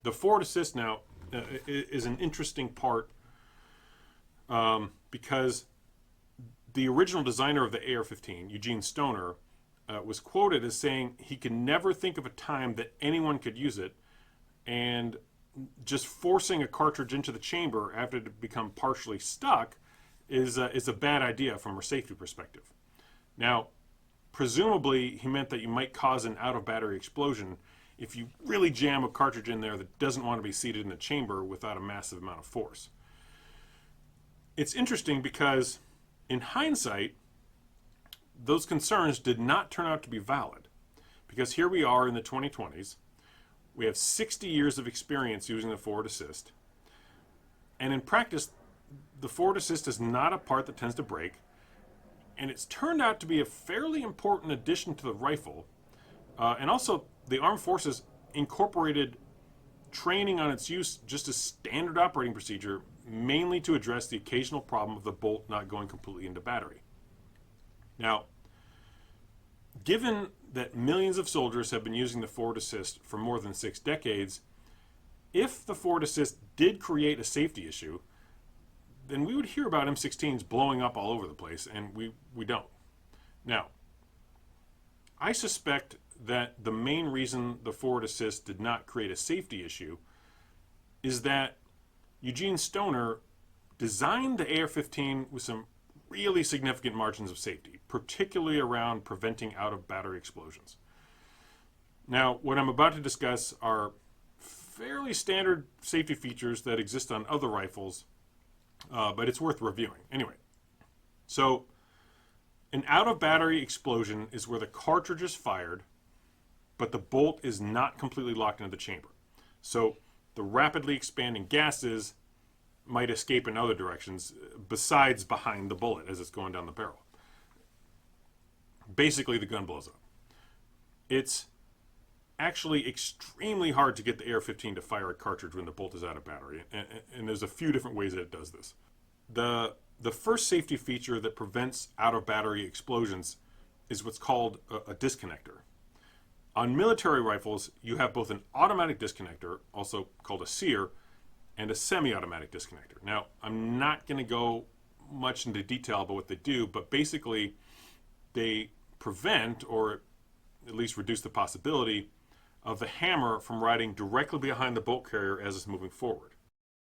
The forward assist now is an interesting part because the original designer of the AR-15, Eugene Stoner, was quoted as saying he could never think of a time that anyone could use it, and just forcing a cartridge into the chamber after it had become partially stuck is a bad idea from a safety perspective. Now, presumably he meant that you might cause an out-of-battery explosion if you really jam a cartridge in there that doesn't want to be seated in the chamber without a massive amount of force. It's interesting because, in hindsight, those concerns did not turn out to be valid. Because here we are in the 2020s, we have 60 years of experience using the forward assist, and in practice, the forward assist is not a part that tends to break, and it's turned out to be a fairly important addition to the rifle, and also the armed forces incorporated training on its use just as standard operating procedure, mainly to address the occasional problem of the bolt not going completely into battery. Now, given that millions of soldiers have been using the forward assist for more than 6 decades, if the forward assist did create a safety issue, then we would hear about M16s blowing up all over the place, and we don't. Now, I suspect that the main reason the forward assist did not create a safety issue is that Eugene Stoner designed the AR-15 with some really significant margins of safety, particularly around preventing out-of-battery explosions. Now, what I'm about to discuss are fairly standard safety features that exist on other rifles, but it's worth reviewing. Anyway, so an out-of-battery explosion is where the cartridge is fired, but the bolt is not completely locked into the chamber. So the rapidly expanding gases might escape in other directions besides behind the bullet as it's going down the barrel. Basically, the gun blows up. It's actually extremely hard to get the AR-15 to fire a cartridge when the bolt is out of battery, and there's a few different ways that it does this. The first safety feature that prevents out-of-battery explosions is what's called a disconnector. On military rifles, you have both an automatic disconnector, also called a sear, and a semi-automatic disconnector. Now, I'm not going to go much into detail about what they do, but basically they prevent, or at least reduce the possibility, of the hammer from riding directly behind the bolt carrier as it's moving forward.